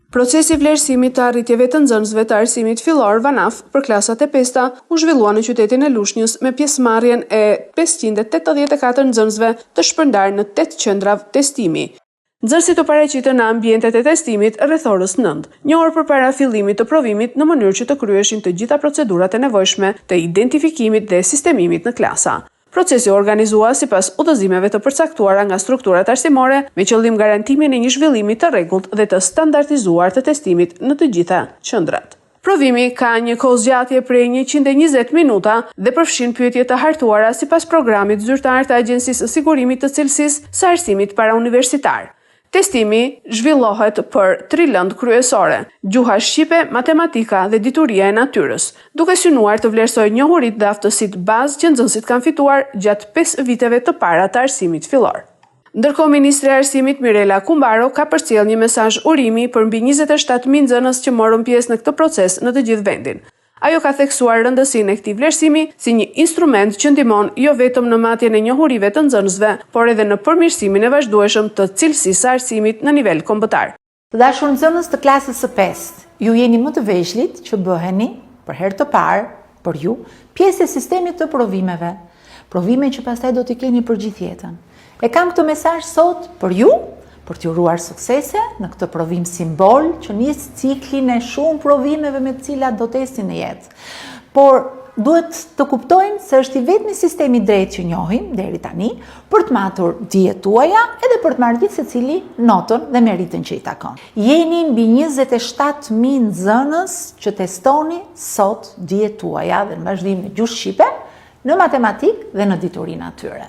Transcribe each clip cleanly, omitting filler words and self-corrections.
Procesi vlerësimit të arritjeve të nxënësve të arsimit fillor VANAF për klasat e 5-ta u zhvillua në qytetin e Lushnjës me pjesëmarrjen e 584 nxënësve të shpërndarë në 8 qendra testimi. Nxënësit u paraqitën në ambientet e testimit rreth orës 9, një orë përpara fillimit të provimit në mënyrë që të kryeshin të gjitha procedurat e nevojshme të identifikimit dhe sistemimit në klasa. Procesi u organizua sipas udhëzimeve të përcaktuara nga strukturat arsimore me qëllim garantimin e një zhvillimi të rregullt dhe të standardizuar të testimit në të gjitha qendrat. Provimi ka një kohëzgjatje prej 120 minuta dhe përfshin pyetje të hartuara sipas programit zyrtar të Agjencisë së Sigurimit të Cilësisë së Arsimit parauniversitar. Testimi zhvillohet për 3 lëndë kryesore: gjuha shqipe, matematika dhe dituria e natyrës, duke synuar të vlerësojë njohuritë dhe aftësitë bazë që nxënësit kanë fituar gjatë 5 viteve të para të arsimit fillor. Ndërkohë, Ministri e Arsimit Mirela Kumbaro ka përcjellë një mesazh urimi për mbi 27.000 nxënës që morën pjesë në këtë proces në të gjithë vendin. Ajo ka theksuar rëndësinë e këtij vlerësimi si një instrument që ndihmon jo vetëm në matjen e njohurive të nxënësve, por edhe në përmirësimin e vazhdueshëm të cilësisë së arsimit në nivel kombëtar. Të dashur nxënës të klasës së 5, ju jeni më të vegjëlit që bëheni për herë të parë për ju pjesë e sistemit të provimeve, provime që pastaj do t'i keni për gjithë jetën. E kam këtë mesazh sot për ju, për t'ju uruar suksese në këtë provim simbol që nis ciklin e shumë provimeve me të cilat do të esin në jetë. Por duhet të kuptojmë se është i vetmi sistemi drejt që njohim deri tani për të matur dijet tuaja edhe për të marrë gjithë secili notën dhe meritën që i takon. Jeni mbi 27.000 nxënës që testoni sot dijet tuaja dhe në vazhdim në gjuhë shqipe, në matematikë dhe në diturinë natyre.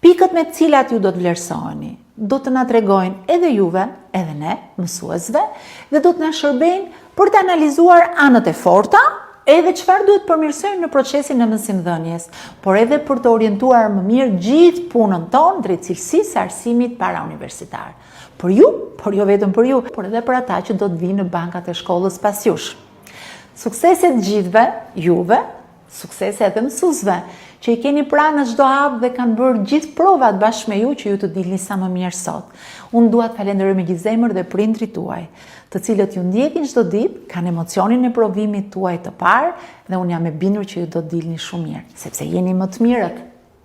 Pikët me të cilat ju do të vlerësoheni do të na tregojnë edhe juve, edhe ne, mësuesve, dhe do të na shërbejnë për të analizuar anët e forta, edhe çfarë duhet përmirësojmë në procesin e mësimdhënies, por edhe për të orientuar më mirë gjithë punën tonë drejt cilësisë së arsimit parauniversitar. Për ju, por jo vetëm për ju, por edhe për ata që do të vinë në bankat e shkollës pas jush. Suksese të gjithëve, juve, suksese edhe mësuesve, që i keni pranë në çdo hap dhe kanë bërë gjithë provat bashkë me ju që ju të dilni sa më mirë sot. Unë dua të falenderoj me gjithë zemër dhe prindrit tuaj, të cilët ju ndjekin çdo ditë, kanë emocionin e provimit tuaj të parë dhe unë jam e bindur që ju do të dilni shumë mirë, sepse jeni më të mirët.